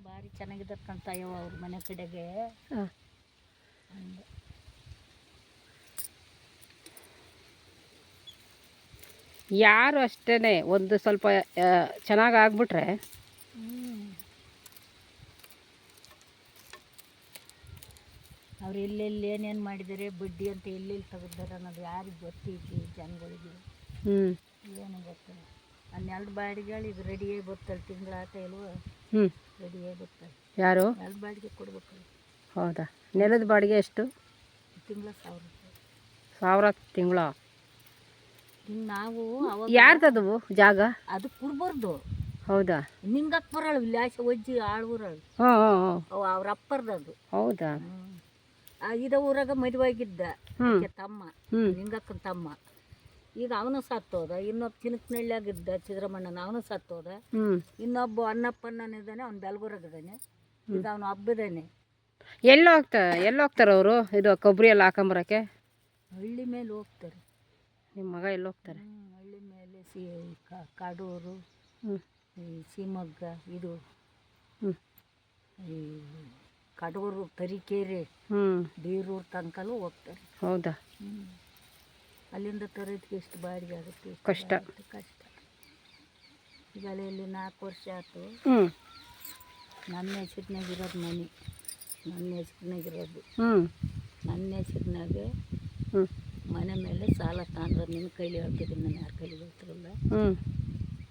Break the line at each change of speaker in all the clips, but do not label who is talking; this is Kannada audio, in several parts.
ಭಾರಿ ಚೆನ್ನಾಗಿದೆ ಕಾಣ್ತಾಯವ ಅವ್ರ ಮನೆ ಕಡೆಗೆ.
ಯಾರು ಅಷ್ಟೇ ಒಂದು ಸ್ವಲ್ಪ ಚೆನ್ನಾಗಿ ಆಗ್ಬಿಟ್ರೆ
ಅವ್ರು ಎಲ್ಲೆಲ್ಲಿ ಏನೇನು ಮಾಡಿದ್ದಾರೆ ಬಡ್ಡಿ ಅಂತ ಎಲ್ಲೆಲ್ಲಿ ತೆಗೆದಾರೆ ಅನ್ನೋದು ಯಾರಿಗೆ ಗೊತ್ತಿದ್ವಿ ಜನಗಳಿಗೆ. ಏನು ಗೊತ್ತಿಲ್ಲ. ಹನ್ನೆರಡು ಬಾಡಿಗಳು ಈಗ ರೆಡಿಯಾಗಿ ಬರ್ತಾರೆ, ತಿಂಗಳಾಟ ಇಲ್ವ ರೆಡಿಯಾಗಿ ಬರ್ತಾರೆ.
ಯಾರು
ನೆಲದ ಬಾಡಿಗೆ ಕೊಡ್ಬೇಕಲ್ಲ.
ಹೌದಾ? ನೆಲದ ಬಾಡಿಗೆ ಎಷ್ಟು?
ತಿಂಗಳ 1000 ರೂಪಾಯಿ.
1000 ತಿಂಗಳ?
ನಾವು ಅವಾಗ
ಯಾರ್ದವು ಜಾಗ?
ಅದು ಕೊಡ್ಬಾರ್ದು.
ಹೌದಾ?
ನಿಂಗಕ್ಕೆ ಬರಳು ವಿಲಾಸ ಒಜ್ಜಿ ಆಳ್ವರಳು. ಅವ್ರ ಅಪ್ಪರ್ದು ಅದು.
ಹೌದಾ?
ಇದ ಊರಾಗ ಮದುವಾಗಿದ್ದ ತಮ್ಮ, ನಿಂಗಕ್ಕನ ತಮ್ಮ. ಈಗ ಅವನು ಸತ್ತೋದ. ಇನ್ನೊಬ್ಬ ಚಿನಕ್ನಳ್ಳಿಯಾಗಿದ್ದ ಸಿದ್ದರಾಮಣ್ಣನ, ಅವನು ಸತ್ತೋದ. ಇನ್ನೊಬ್ಬ ಅನ್ನಪ್ಪಣ್ಣನಿದ್ದಾನೆ, ಅವ್ನು ಬೆಲ್ಗೂರಾಗಿದ್ದಾನೆ. ಈಗ ಅವನು ಹಬ್ಬದಾನೆ.
ಎಲ್ಲಿ ಹೋಗ್ತಾರೆ ಅವರು? ಇದು ಕೊಬ್ಬರಿ ಎಲ್ಲ ಹಾಕೊಂಬರಕ್ಕೆ
ಹಳ್ಳಿ ಮೇಲೆ ಹೋಗ್ತಾರೆ.
ನಿಮ್ಮ ಮಗ ಎಲ್ಲಿ ಹೋಗ್ತಾರೆ?
ಹಳ್ಳಿ ಮೇಲೆ ಕಾಡೂರು, ಈ ಶಿವಮೊಗ್ಗ, ಇದು ಈ ಕಡೂರು, ತರೀಕೆರೆ, ಬೀರೂರು ತನಕಲೂ ಹೋಗ್ತಾರೆ.
ಹೌದಾ?
ಅಲ್ಲಿಂದ ತರೋದಕ್ಕೆ ಎಷ್ಟು ಬಾಡಿಗೆ ಆಗುತ್ತೆ,
ಕಷ್ಟ.
ಈಗ ಅಲ್ಲಿ 4 ವರ್ಷ ಆಯ್ತು. ನನ್ನ ಹೆಸರಿನಾಗಿರೋದು ಮನೆ, ನನ್ನ ಹೆಸರಿನಾಗಿರೋದು. ನನ್ನ ಹೆಸರಿನಾಗೆ ಮನೆ ಮೇಲೆ ಸಾಲ ತಗೊಂಡ್ರೆ ನಿನ್ನ ಕೈಲಿ ಹೇಳ್ತಿದ್ದೀನಿ, ನಾನು ಯಾರ ಕೈಲಿ ಹೇಳ್ತಿರಲ್ಲ.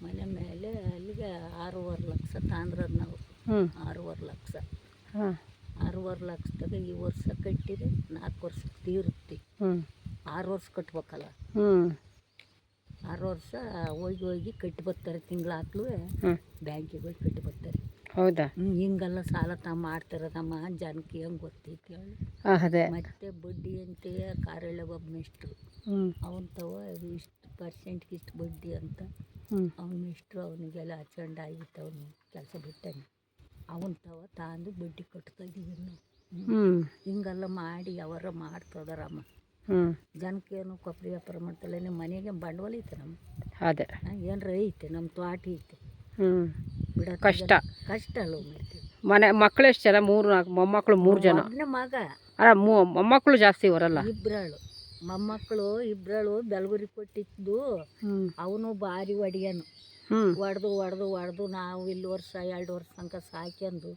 ಮನೆ ಮೇಲೆ ಅಲ್ಲಿಗೆ 6.5 ಲಕ್ಷ ತಗೊಂಡ್ರದು ನಾವು. 6.5 ಲಕ್ಷ. 6.5 ಲಕ್ಷದಾಗ ಈ ವರ್ಷ ಕಟ್ಟಿದ್ರೆ 4 ವರ್ಷಕ್ಕೆ ತೀರುತ್ತೆ. 6 ವರ್ಷ ಕಟ್ಬೇಕಲ್ಲ. 6 ವರ್ಷ ಹೋಗಿ ಕಟ್ಟಿ ಬರ್ತಾರೆ. ತಿಂಗಳಾಗ್ಲೂ ಬ್ಯಾಂಕಿಗೆ ಹೋಗಿ ಕಟ್ಟಿ ಬರ್ತಾರೆ.
ಹೌದಾ?
ಹಿಂಗೆಲ್ಲ ಸಾಲ ಮಾಡ್ತಿರೋದಮ್ಮ ಜನಕ್ಕೆ ಹೆಂಗೆ ಗೊತ್ತೈತಿ ಹೇಳಿ. ಮತ್ತೆ ಬಡ್ಡಿ ಅಂತ ಕಾರಳ್ಳಿ ಒಬ್ಬ ಮಿಸ್ಟ್ರು, ಅವನ ತವ ಇಷ್ಟು ಪರ್ಸೆಂಟ್ಗೆ ಇಷ್ಟು ಬಡ್ಡಿ ಅಂತ ಅವ್ನ ಮಿಸ್ಟ್ರು ಅವನಿಗೆಲ್ಲ ಹಚ್ಕೊಂಡು ಆಗಿತ್ತು. ಅವನು ಕೆಲಸ ಬಿಟ್ಟಾನೆ. ಅವನ ತವ ತಂದು ಬಡ್ಡಿ ಕಟ್ತಾ ಇದ್ದೀವಿ ನಾವು. ಹಿಂಗೆಲ್ಲ ಮಾಡಿ ಅವರ ಮಾಡ್ತದಾರಮ್ಮ. ಜನಕ್ಕೇನು ಕೊಬ್ಬರಿ ವ್ಯಾಪಾರ ಮಾಡ್ತಲ್ಲ. ನಿಮ್ಮ ಮನೆಗೆ ಬಂಡವಾಳ ಐತೆ ನಮ್ಮ.
ಅದೇ
ಏನರ ಐತೆ, ನಮ್ಮ ತೋಟ ಐತೆ. ಬಿಡ
ಕಷ್ಟ
ಅಲ್ಲ ಮಾಡ್ತೀವಿ.
ಮನೆ ಮಕ್ಕಳು ಎಷ್ಟು ಜನ? 3-4 ಮೊಮ್ಮಕ್ಕಳು? 3 ಜನ?
ಒಬ್ಬನೇ ಮಗ.
ಅಲ್ಲ, ಮೊಮ್ಮಕ್ಕಳು ಜಾಸ್ತಿ ಬರಲ್ಲ?
ಇಬ್ಬರಳು ಮೊಮ್ಮಕ್ಕಳು. ಇಬ್ಬರಳು ಬೆಳಗುರಿಗೆ ಕೊಟ್ಟಿದ್ದು. ಅವನು ಭಾರಿ ಒಡಿಯನು. ಹೊಡೆದು ನಾವು ಇಲ್ಲಿ ವರ್ಷ 2 ವರ್ಷ ತನಕ ಸಾಕ್ಯಂದು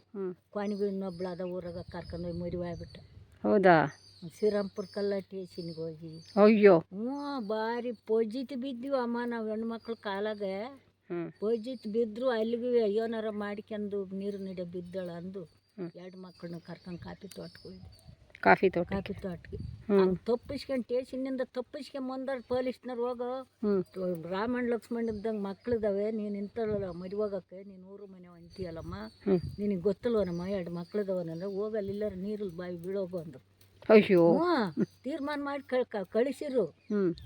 ಕೊನೆಗೂ ಇನ್ನೊಬ್ಳು ಅದ ಊರಾಗ ಕರ್ಕೊಂಡು ಹೋಗಿ ಮದುವೆ ಆಗ್ಬಿಟ್ಟ.
ಹೌದಾ?
ಶ್ರೀರಾಮ್ಪುರ ಕಲ್ಲ ಟೇಷನ್ಗೆ ಹೋಗಿ.
ಅಯ್ಯೋ,
ಭಾರಿ ಪೊಜಿತ್ ಬಿದ್ದೀವಿ ಅಮ್ಮ ನಾವು ಹೆಣ್ಮಕ್ಳು ಕಾಲಾಗ. ಪೊಜಿತ್ ಬಿದ್ರು ಅಲ್ಲಿಗೂ ಏನಾರ ಮಾಡ್ಕೊಂಡು ನೀರು ನಡೆ ಬಿದ್ದಳ ಅಂದು 2 ಮಕ್ಕಳನ್ನ ಕರ್ಕೊಂಡು ಕಾಫಿ ತೋಟಕ್ಕೆ ಅವ್ನು ತಪ್ಪಿಸ್ಕೊಂಡು ಸ್ಟೇಷನ್ನಿಂದ ತಪ್ಪಿಸ್ಕೊಂಬಂದಾರ ಪೊಲೀಸ್ನವ್ರು. ಹೋಗೋ ರಾಮಣ್ಣ ಲಕ್ಷ್ಮಣ್ ಇದ್ದಂಗೆ ಮಕ್ಳಿದಾವೆ, ನೀನು ಇಂಥಲ್ಲ ಮದುವಾಗಕ್ಕೆ, ನೀನು ಊರು ಮನೆ ಅಂತೀಯಲ್ಲಮ್ಮ, ನಿನಗೆ ಗೊತ್ತಲ್ವನಮ್ಮ 2 ಮಕ್ಳಿದಾವನಂದ್ರೆ ಹೋಗಲ್ಲಿಲ್ಲಾರ ನೀರಲ್ಲಿ ಬಾಯಿ ಬೀಳೋಗು ಅಂದರು.
ಅಯ್ಯೋ,
ತೀರ್ಮಾನ ಮಾಡಿ ಕಳಿಸಿರು.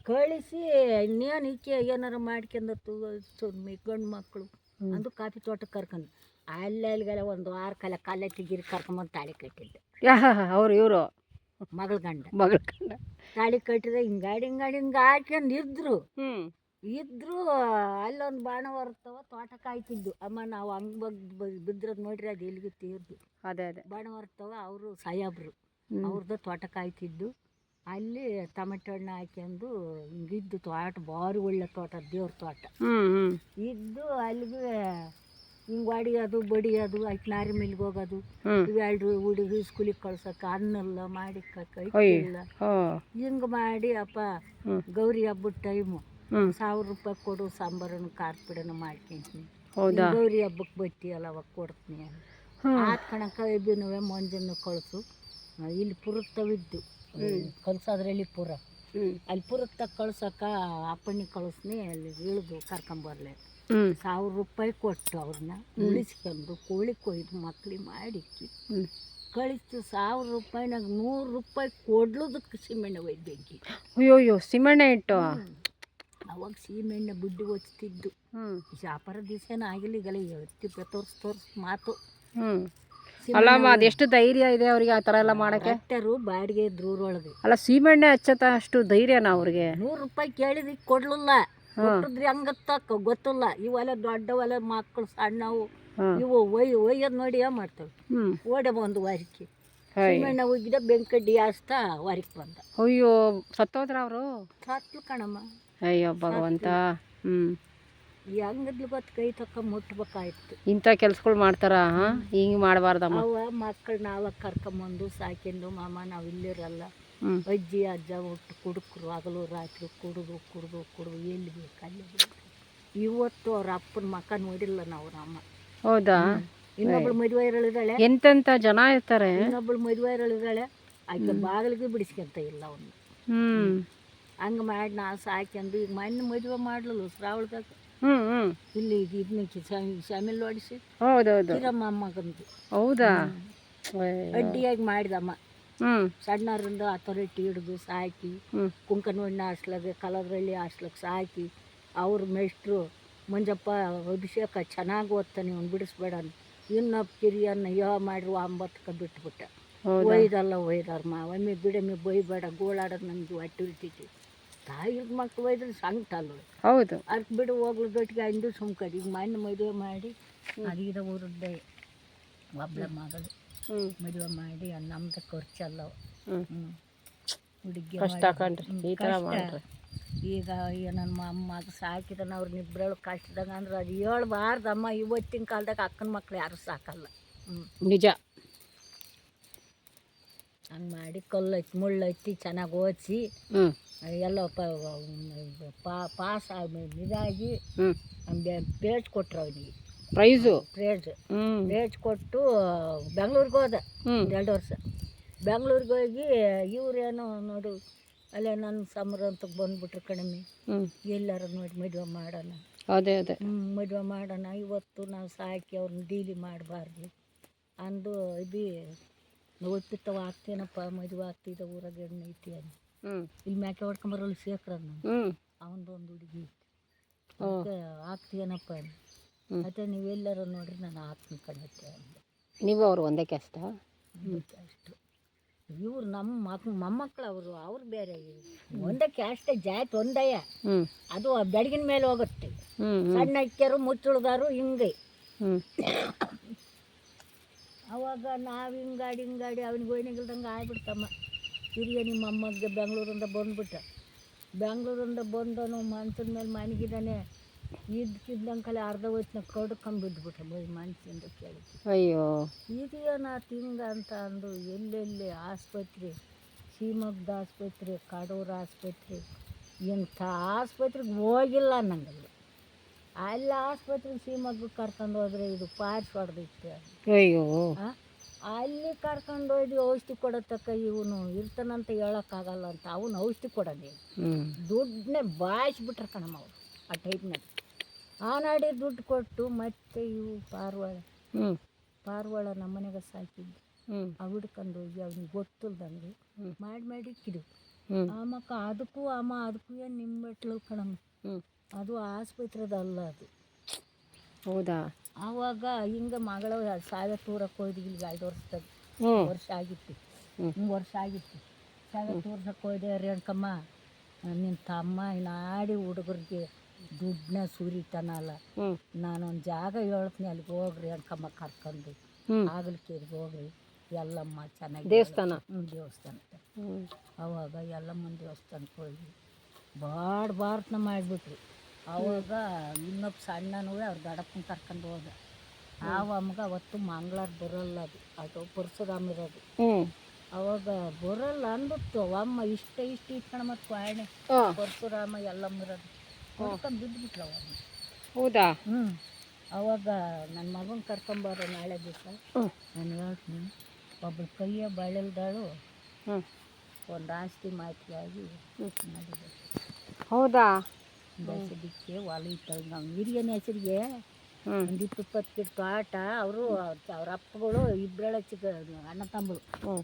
ಕಳಿಸಿ ಇನ್ನೇನು ಈಚೆ ಏನಾರ ಮಾಡ್ಕೊಂಡತ್ತು ಗಂಡು ಮಕ್ಕಳು ಅಂದು ಕಾಫಿ ತೋಟಕ್ಕೆ ಕರ್ಕೊಂಡು ಅಲ್ಲಿಗೆಲ್ಲ 1 ವಾರ ಕಲ್ಲೆ ತೆಗೀರಿ ಕರ್ಕೊಂಬಂದು ತಾಳಿ ಕಟ್ಟಿದ್ದೆ.
ಇವರು
ಮಗಳ ಗಂಡ ತಾಳಿ ಕಟ್ಟಿದ್ರೆ ಹಿಂಗಾಡಿ ಹಾಕ್ಯಂಡು ಇದ್ರು ಅಲ್ಲೊಂದು ಬಾಣ ಹೊರತವ ತೋಟ ಕಾಯ್ತಿದ್ದು. ಅಮ್ಮ ನಾವು ಹಂಗೆ ಬಿದ್ರದ್ ನೋಡ್ರಿ, ಅದು ಎಲ್ಲಿಗೆ ತೀರ್ದು ಬಾಣ ಹೊರತವ. ಅವರು ಸಾಯಾಬ್ರು, ಅವ್ರದ್ದು ತೋಟ ಕಾಯ್ತಿದ್ದು. ಅಲ್ಲಿ ಟೊಮೆಟೊ ಹಣ್ಣು ಹಾಕ್ಯಂಡು ಹಿಂಗಿದ್ದು ತೋಟ ಭಾರಿ ಒಳ್ಳೆ ತೋಟ, ದೇವ್ರ ತೋಟ ಇದ್ದು. ಅಲ್ಲಿಗೆ ಹಿಂಗೆ ಹೊಡಿಯೋದು ಬಡಿಯೋದು, ಆಯ್ತು ಲಾರಿ ಮಿಲ್ಗೆ ಹೋಗೋದು. ಇವೆರಡು ಹುಡುಗಿ ಸ್ಕೂಲಿಗೆ ಕಳ್ಸೋಕೆ ಅನ್ನಲ್ಲ ಮಾಡಿ ಕೈಲ್ಲ. ಹಿಂಗೆ ಮಾಡಿ ಅಪ್ಪ ಗೌರಿ ಹಬ್ಬದ ಟೈಮು 1000 ರೂಪಾಯಿ ಕೊಡು, ಸಾಂಬಾರನ್ನು ಖಾರಪುಡಿನ ಮಾಡ್ಕೊಂತೀನಿ. ಗೌರಿ ಹಬ್ಬಕ್ಕೆ ಬತ್ತೀಯಲ್ಲ ಅವಾಗ ಕೊಡ್ತೀನಿ ಅಂತ. ಆದ ಕಣಕ ಎಬ್ಬಿನವೆ ಮಂಜನ್ನು ಕಳಿಸು. ಇಲ್ಲಿ ಪುರತ್ತವಿದ್ದು ಕಲ್ಸೋದ್ರಲ್ಲಿ ಪುರ, ಅಲ್ಲಿ ಪುರತ್ತ ಕಳ್ಸೋಕ ಅಪ್ಪಣ್ಣಿಗೆ ಕಳಿಸ್ನಿ. ಅಲ್ಲಿ ಇಳಿದು ಕರ್ಕೊಂಬರ್ಲಿ 1000 ರೂಪಾಯಿ ಕೊಟ್ಟು ಅವ್ರನ್ನ ಉಳಿಸ್ಕೊಂಡು ಕೋಳಿ ಕೊಯ್ದು ಮಕ್ಳಿಗೆ ಮಾಡಿಕ್ಕಿ ಕಳಿಸ್ತು. 1000 ರೂಪಾಯಿನಾಗ 100 ರೂಪಾಯಿ ಕೊಡ್ಲೋದಕ್ಕೆ ಸೀಮೆಣ್ಣೆ ಒಯ್ದೆಂಗಿ.
ಅಯ್ಯೋ, ಸೀಮೆಣ್ಣೆ ಇಟ್ಟು
ಅವಾಗ ಸೀಮೆಣ್ಣೆ ಬುಡ್ಡಿ ಒಚ್ತಿದ್ದು. ವ್ಯಾಪಾರ ದಿವಸೇನ ಆಗಿಲ್ಲ, ಈಗಲ್ಲ ತೋರ್ಸ್ ಮಾತು.
ಅಲ್ಲಮ್ಮ, ಅದೆಷ್ಟು ಧೈರ್ಯ ಇದೆ ಅವ್ರಿಗೆ ಆ ಥರ ಎಲ್ಲ ಮಾಡೋಕ್ಕೆ?
ಬಾಡಿಗೆ ಇದ್ರು ಊರೊಳಗೆ.
ಅಲ್ಲ, ಸೀಮೆಣ್ಣೆ ಹಚ್ಚತ್ತ ಅಷ್ಟು ಧೈರ್ಯನಾ ಅವ್ರಿಗೆ? 100
ರೂಪಾಯಿ ಕೇಳಿದ್ ಕೊಡ್ಲಿಲ್ಲ. ಕೊಟ್ಟಿದ್ರಿ ಹಂಗತ್ತ ಗೊತ್ತಿಲ್ಲ. ಇವೆಲ್ಲ ದೊಡ್ಡವೆಲ್ಲ ಮಕ್ಕಳು ಸಣ್ಣವು ಇವು ಒಯ್ಯೋದು ನೋಡಿ ಏನು ಮಾಡ್ತವೆ ಓಡೆ ಬಂದು ವಾರಿಕೆ ಸಿಮೆಣ್ಣ ಉಗ್ಗಿದ ಬೆಂಕಡ್ಡಿ ಹಾಸ್ತಾ ವಾರಿಕೆ ಬಂದ.
ಅಯ್ಯೋ ಸತ್ತೋದ್ರ ಅವರು?
ಸತ್ಲು ಕಣಮ್ಮ.
ಅಯ್ಯೋ ಭಗವಂತ.
ಹೆಂಗದ್ಲು ಗೊತ್ತು, ಕೈ ತಕ್ಕ ಮುಟ್ಬೇಕಾಯ್ತು.
ಇಂಥ ಕೆಲ್ಸಗಳು ಮಾಡ್ತಾರ? ಹಿಂಗೆ ಮಾಡಬಾರ್ದಮ್ಮ.
ಅವ ಮಕ್ಕಳು ನಾವ ಕರ್ಕೊಂಬಂದು ಸಾಕಿಂದು ಮಾಮ ನಾವು ಇಲ್ಲಿರಲ್ಲ, ಅಜ್ಜಿ ಅಜ್ಜ ಒಟ್ಟು ಕುಡುಕರು ಹಗಲು ರಾತ್ರಿ ಕುಡಿದು ಎಲ್ಲಿ ಬೇಕು ಅಲ್ಲಿ ಬೇಕು. ಇವತ್ತು ಅವ್ರ ಅಪ್ಪನ ಮಕ್ಕ ನೋಡಿಲ್ಲ ನಾವು ನಮ್ಮ.
ಹೌದಾ?
ಇನ್ನೊಬ್ಳು ಮದುವೆ ಇರಳಿದಾಳೆ,
ಎಂತೆಂಥ ಜನ ಇರ್ತಾರೆ.
ಇನ್ನೊಬ್ಳು ಮದುವೆ ಇರಳಿದಾಳೆ, ಆಕೆ ಬಾಗಿಲಿಗೆ ಬಿಡಿಸ್ಕೊಂತ ಇಲ್ಲ ಅವನು. ಹಂಗೆ ಮಾಡಿ ನಾ ಸಾಕ್ಯಂದು ಈಗ ಮೊನ್ನೆ ಮದುವೆ ಮಾಡ್ಲಲ್ಲ ಶ್ರಾವಣದಾಗ, ಇಲ್ಲಿ ಇದನ್ನಕ್ಕೆ ಶಾಮಿಲ್ ಹೊಡಿಸಿ ಚಿರಮ್ಮ ಅಮ್ಮಗಂದು.
ಹೌದಾ?
ಅಡ್ಡಿಯಾಗಿ ಮಾಡಿದಮ್ಮ. ಸಣ್ಣರಿಂದ ಅಥಾರಿಟಿ ಹಿಡಿದು ಸಾಕಿ ಕುಂಕನವಣ್ಣ ಹಾಸ್ಲಾಗ ಕಲದ್ರಳ್ಳಿ ಹಾಸ್ಲಾಗ ಸಾಕಿ ಅವ್ರ ಮೇಷ್ಟ್ರು ಮಂಜಪ್ಪ ಅಭಿಷೇಕ ಚೆನ್ನಾಗಿ ಓದ್ತಾನೆ ಅವ್ನು ಬಿಡಿಸ್ಬೇಡ ಅಂತ ಇನ್ನೊಬ್ಬ ಕಿರಿಯನ್ನ ಮಾಡಿರುವ 9ಕ್ಕೆ ಬಿಟ್ಬಿಟ್ಟ. ಒಯ್ದಾರ ಒಮ್ಮೆ ಬಿಡಮ್ಮೆ ಬೈಬೇಡ ಗೋಳಾಡೋದು ನಮ್ಗೆ ಹೊಟ್ಟೆ ಇರ್ತೈತಿ. ತಾಯಿ ಮಕ್ಳು ಒಯ್ದ್ರೆ ಸಂಕಟ ಅಲ್ವ.
ಹೌದು.
ಅದಕ್ಕೆ ಬಿಡು ಹೋಗ್ಲು ದೊಟ್ಟಿಗೆ ಅಂದು ಸುಮ್ಕಡಿ. ಈಗ ಮಣ್ಣು ಮದುವೆ ಮಾಡಿ ಅದೀದ ಊರದ್ದೇ ಒಬ್ಬಳ ಮಗಳು ಮದುವೆ ಮಾಡಿ ನಮ್ದು ಖರ್ಚಲ್ಲವ. ಹುಡುಗಿ ಈಗ ನನ್ನ ಮಗ ಸಾಕಿದನ ಅವ್ರನ್ನಿಬ್ಬರಳು ಕಷ್ಟದಾಗ ಅಂದ್ರೆ ಅದು ಹೇಳ್ಬಾರ್ದಮ್ಮ. ಇವತ್ತಿನ ಕಾಲದಾಗ ಅಕ್ಕನ ಮಕ್ಳು ಯಾರು ಸಾಕಲ್ಲ.
ನಿಜ.
ಹಂಗೆ ಮಾಡಿ ಕಲ್ಲು ಹಚ್ಚಿ ಮುಳ್ಳು ಹಚ್ಚಿ ಚೆನ್ನಾಗಿ ಓದಿಸಿ ಎಲ್ಲ ಪಾಸ್ ಇದಾಗಿ ಪೇಜ್ ಕೊಟ್ರು ಅವನಿಗೆ ಪ್ರೇಜ್ ಕೊಟ್ಟು ಬೆಂಗ್ಳೂರಿಗೆ ಹೋದ 2 ವರ್ಷ. ಬೆಂಗ್ಳೂರಿಗೆ ಹೋಗಿ ಇವ್ರೇನೋ ನೋಡು ಅಲ್ಲೇ ನನ್ನ ಸಂಭ್ರಮಕ್ಕೆ ಬಂದ್ಬಿಟ್ರು ಕಡಿಮೆ. ಎಲ್ಲಾರು ನೋಡಿ ಮದುವೆ ಮಾಡೋಣ, ಮದುವೆ ಮಾಡೋಣ. ಇವತ್ತು ನಾವು ಸಾಕಿ ಅವ್ರನ್ನ ಡೀಲಿ ಮಾಡಬಾರ್ದು ಅಂದು ಇದು ಒಪ್ಪಿತ್ತವ ಆಗ್ತೇನಪ್ಪ ಮದುವೆ ಆಗ್ತಿದ್ದ ಊರಾಗ ಎಣ್ಣೆ ಐತಿ ಅಂತ. ಇಲ್ಲಿ ಮ್ಯಾಕೆ ಹೊಡ್ಕೊಂಬರಲ್ಲ ಶೇಖರನ್ನ ಅವನದೊಂದು ಹುಡುಗಿ ಆಗ್ತೀಯನಪ್ಪ ಅಂತ. ಮತ್ತೆ ನೀವೆಲ್ಲರೂ ನೋಡ್ರಿ ನಾನು ಆಗ್ತೀನಿ ಕಣತ್ತೆ ಅಂದೆ.
ನೀವು ಅವ್ರು ಒಂದೇ ಕ್ಯಾಸ್ಟ್?
ಅಷ್ಟು ಇವ್ರು ನಮ್ಮ ಮೊಮ್ಮಕ್ಕಳು ಅವ್ರು ಬೇರೆ. ಒಂದೇ ಕ್ಯಾಸ್ಟೇ ಜಾತಿ ಒಂದಯ್ಯ. ಅದು ಬೆಳಗಿನ ಮೇಲೆ ಹೋಗುತ್ತೆ. ಸಣ್ಣ ಅಕ್ಕಿಯರು ಮುಚ್ಚುಳ್ದಾರು ಹಿಂಗೆ. ಅವಾಗ ನಾವು ಹಿಂಗಾಡಿ ಅವನಿಗೆ ಒಯ್ನಿಗಿಲ್ದಂಗೆ ಆಗ್ಬಿಡ್ತಮ್ಮ. ಹಿರಿಯ ನಿಮ್ಮ ಅಮ್ಮಗೆ ಬೆಂಗಳೂರಿಂದ ಬಂದನು ಮನ್ಸಿನ ಮೇಲೆ ಮನೆಗಿದ್ದಾನೆ. ಇದ್ದಂಕಲೆ ಅರ್ಧ ಹೊತ್ತಿನ ಕಡ್ಕೊಂಬಿದ್ಬಿಟ್ರೆ ಮನ್ಸಿಂದ ಕೇಳಿ.
ಅಯ್ಯೋ
ಇದೇನಾತು ಹಿಂಗೆ ಅಂತ ಅಂದು ಎಲ್ಲೆಲ್ಲಿ ಆಸ್ಪತ್ರೆ, ಶಿವಮೊಗ್ಗದ ಆಸ್ಪತ್ರೆ, ಕಡೂರು ಆಸ್ಪತ್ರೆ, ಇಂಥ ಆಸ್ಪತ್ರೆಗೆ ಹೋಗಿಲ್ಲ ಅನ್ನಂಗಲ್ಲ. ಅಲ್ಲಿ ಆಸ್ಪತ್ರೆಗೆ ಶಿವಮೊಗ್ಗಕ್ಕೆ ಕರ್ಕೊಂಡು ಹೋದ್ರೆ ಇದು ಪಾರ್ಸ್ ಹೊಡೆದಿತ್ತು.
ಅಯ್ಯೋ
ಅಲ್ಲಿ ಕರ್ಕೊಂಡು ಹೋಗಿ ಔಷಧಿ ಕೊಡತಕ್ಕ ಇವನು ಇರ್ತಾನಂತ ಹೇಳೋಕ್ಕಾಗಲ್ಲ ಅಂತ ಅವನು ಔಷಧಿ ಕೊಡೋದೇ ದುಡ್ಡನ್ನೇ ಬಾಯಿಸ್ಬಿಟ್ರೆ ಕಣಮ್ಮ ಅವರು ಆ ಟೈಪ್ನಾಗ. ಆನಾಡಿ ದುಡ್ಡು ಕೊಟ್ಟು ಮತ್ತೆ ಇವು ಪಾರ್ವಾಳ ನಮ್ಮನೆಗೆ ಸಾಕಿದ್ದು ಅವು ಹಿಡ್ಕೊಂಡು ಹೋಗಿ ಅವ್ನಿಗೆ ಗೊತ್ತಿಲ್ದಂಗೆ ಮಾಡಿ ಇಕ್ಕಿದ್ವು. ಆಮಕ್ಕ ಅದಕ್ಕೂ ಏನು ನಿಂಬೆಟ್ಲು ಕಣಮ್ಮ. ಅದು ಆಸ್ಪತ್ರೆದಲ್ಲ ಅದು.
ಹೌದಾ?
ಆವಾಗ ಹಿಂಗೆ ಮಗಳು ಸಾವೆ ತೂರಕ್ಕೆ ಹೋಯ್ದು ಇಲ್ಲಿಗೆ 5 ವರ್ಷ ಆಗಿತ್ತು. 3 ವರ್ಷ ಆಗಿತ್ತು. ಸಾವೆ ತೂರ್ಸಕ್ಕೆ ಹೋಯ್ದೆ. ರೇಣುಕಮ್ಮ ನಿನ್ನ ತಮ್ಮ ನಾಡಿ ಹುಡುಗರಿಗೆ ದುಡ್ಡನ್ನ ಸುರಿತಾನಲ್ಲ, ನಾನೊಂದು ಜಾಗ ಹೇಳ್ತೀನಿ ಅಲ್ಲಿಗೆ ಹೋಗ್ರಿ ಅಂಕಮ್ಮ ಕರ್ಕೊಂಡು ಆಗಲಿಕ್ಕೆ ಹೋಗ್ರಿ ಎಲ್ಲಮ್ಮ ಚೆನ್ನಾಗಿ ದೇವಸ್ಥಾನಕ್ಕೆ. ಅವಾಗ ಎಲ್ಲಮ್ಮನ ದೇವಸ್ಥಾನಕ್ಕೆ ಹೋಗಿ ಬಾಡ್ಬಾರ್ದನ್ನ ಮಾಡಿಬಿಟ್ರು. ಆವಾಗ ಇನ್ನೊಬ್ಬ ಸಣ್ಣನೂ ಅವ್ರ ದಡಪ್ಪನ ಕರ್ಕೊಂಡು ಹೋದ. ಅಮ್ಮಗ ಅವತ್ತು ಮಂಗಳವಾರ ಬರೋಲ್ಲ ಅದು ಪರಶುರಾಮ ಇರೋದು. ಅವಾಗ ಬರೋಲ್ಲ ಅಂದ್ಬಿಟ್ಟು ಅಮ್ಮ ಇಷ್ಟ ಇಟ್ಕೊಂಡು ಮತ್ತು ಪಾಯಣೆ ಪರಶುರಾಮ ಎಲ್ಲಮ್ಮ ಇರೋದು ಹೊಡ್ಕೊಂಡು ಬಿದ್ದುಬಿಟ್ರು ಅವನ್ನ.
ಹೌದಾ?
ಅವಾಗ ನನ್ನ ಮಗನ ಕರ್ಕೊಂಬಾರೋ ನಾಳೆ ದಿವಸ ನಾನು ಹೇಳ್ತೀನಿ. ಒಬ್ಬಳು ಕೈಯ ಬಾಳೆಲ್ದಾಳು ಒಂದು ಆಸ್ತಿ ಮಾಹಿತಿಯಾಗಿ ಮಾಡಿದೆ.
ಹೌದಾ?
ಬೆಳೆಸೋದಕ್ಕೆ ಹೊಲ ಇತ್ತು ನಮ್ಮ ಹಿರಿಯನ ಹೆಸರಿಗೆ ಒಂದು 20 ಗಿಡ ತೋಟ. ಅವರು ಅವ್ರ ಅಪ್ಪಗಳು 2 ಚಿಕ್ಕ ಅಣ್ಣ ತಮ್ಮಗಳು